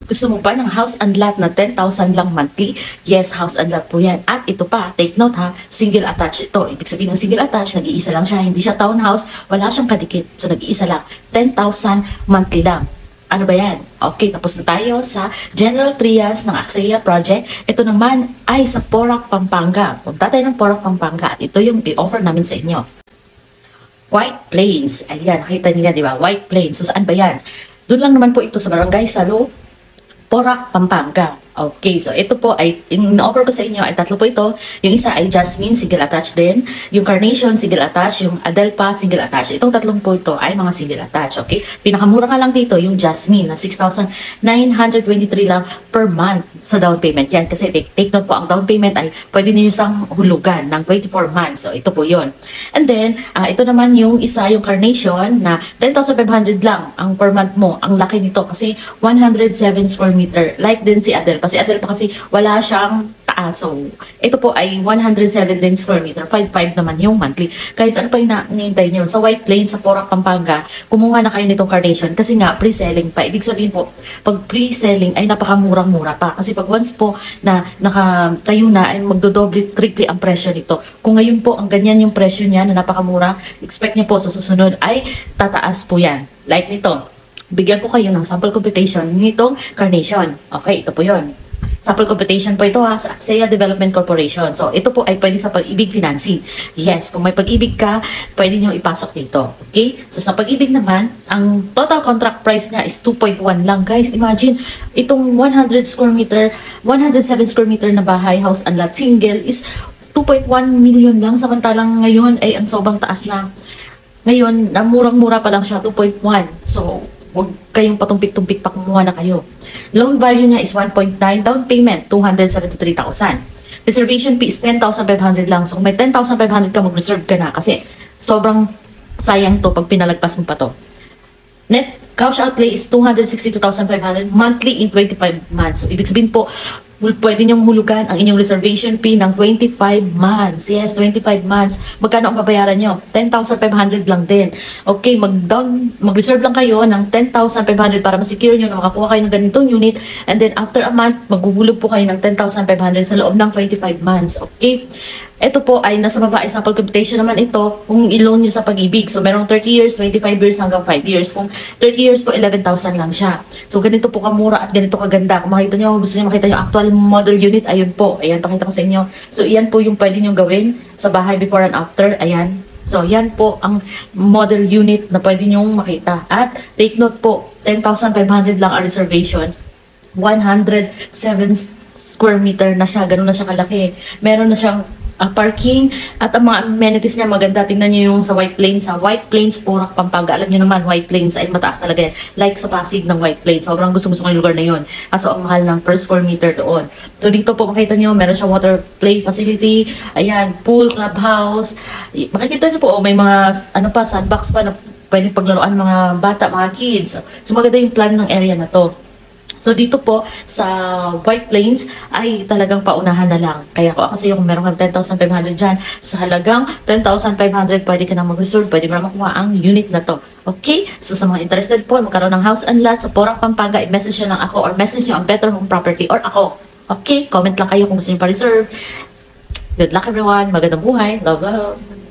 Gusto mo ba ng house and lot na 10,000 lang monthly? Yes, house and lot po yan. At ito pa, take note ha, single attached ito. Ibig sabihin ng single attached, nag-iisa lang siya. Hindi siya townhouse, wala siyang kadikit. So nag-iisa lang, 10,000 monthly lang. Ano ba yan? Okay, tapos na tayo sa General Trias ng Axia Project. Ito naman ay sa Porac, Pampanga. Punta tayo ng Porac, Pampanga. At ito yung i-offer namin sa inyo. White Plains. Ayan, nakita niyo na, di ba? White Plains. So saan ba yan? Doon lang naman po ito sa Barangay Salo, Porac, Pampanga. Okay, so ito po ay, in-offer ko sa inyo ay tatlo po ito. Yung isa ay Jasmine, single attached din. Yung Carnation, single attached. Yung Adelpa, single attached. Itong tatlong po ito ay mga single attached. Okay, pinakamura nga lang dito yung Jasmine na 6,923 lang per month sa down payment. Yan, kasi take note po, ang down payment ay pwede niyo sang hulugan ng 24 months. So ito po yon. And then, ito naman yung isa, yung Carnation na 10,500 lang ang per month mo. Ang laki nito kasi 107 square meter. Like din si Adelpa. Si Adelpa kasi wala siyang taas. So, ito po ay 107 din square meter. 5,500 naman yung monthly. Guys, ano pa yung hinihintay nyo? Sa White Plains, sa Porac, Pampanga, kumuha na kayo nitong Carnation kasi nga pre-selling pa. Ibig sabihin po, pag pre-selling ay napakamurang-mura pa. Kasi pag once po na nakatayo na ay magdodoble, triple ang presyo nito. Kung ngayon po ang ganyan yung presyo niya na napakamura, expect niyo po sa susunod ay tataas po yan. Like nito. Bigyan ko kayo ng sample computation nitong Carnation. Okay, ito po yun. Sample computation po ito sa Axia Development Corporation. So, ito po ay pwede sa Pag-ibig Financing. Yes, kung may Pag-ibig ka, pwede nyo ipasok dito. Okay? So, sa Pag-ibig naman, ang total contract price niya is 2.1 lang. Guys, imagine, itong 100 square meter, 107 square meter na bahay, house and lot, single is 2.1 million lang. Samantalang ngayon ay ang sobrang taas na. Ngayon, murang-mura pa lang siya, 2.1. So, huwag kayong patumpik-tumpik pa, kumuha na kayo. Loan value niya is 1.9, down payment 273,000. Reservation fee is 10,500 lang. So kung may 10,500 ka, mag-reserve ka na kasi sobrang sayang to pag pinalagpas mo pa to. Net cash outlay is 262,500 monthly in 25 months. So ibig sabihin po, pwede niyong hulugan ang inyong reservation fee ng 25 months. Yes, 25 months. Magkano ang babayaran nyo? 10,500 lang din. Okay, mag-reserve lang kayo ng 10,500 para ma-secure nyo na makakuha kayo ng ganitong unit. And then after a month, maghuhulog po kayo ng 10,500 sa loob ng 25 months. Okay? Ito po ay nasa baba, sample computation naman ito kung i-loan nyo sa Pag-ibig. So, merong 30 years, 25 years hanggang 5 years. Kung 30 years po, 11,000 lang siya. So, ganito po kamura at ganito kaganda. Kung makita nyo, gusto nyo makita yung actual model unit, ayun po. Ayan, pakita ko sa inyo. So, iyan po yung pwede nyo gawin sa bahay before and after. Ayan. So, yan po ang model unit na pwede nyo makita. At, take note po, 10,500 lang ang reservation. 107 square meter na siya. Ganun na siya kalaki. Meron na siyang parking at ang mga amenities niya maganda. Tingnan niyo yung sa White Plains, Porac, Pampanga. Alam niyo naman, White Plains ay mataas talaga yan. Like sa Pasig ng White Plains. Sobrang gusto ko yung lugar na yun. Kaso ang mahal ng per square meter doon. So dito po makita niyo, meron siyang water play facility. Ayan, pool, clubhouse. Makikita niyo po, may mga sandbox pa na pwedeng paglaruan mga bata, mga kids. So maganda yung plan ng area na to. So dito po sa White Plains ay talagang paunahan na lang. Kaya ako sa iyo kung meron kang 10,500 dyan, sa halagang 10,500 pwede ka na mag-reserve, pwede mo na makuha ang unit na to. Okay? So sa mga interested po, magkaroon ng house and lot sa Porac, Pampanga, i-message nyo lang ako or message nyo ang Better Home Property or ako. Okay? Comment lang kayo kung gusto nyo pa-reserve. Good luck everyone. Magandang buhay. Love, love.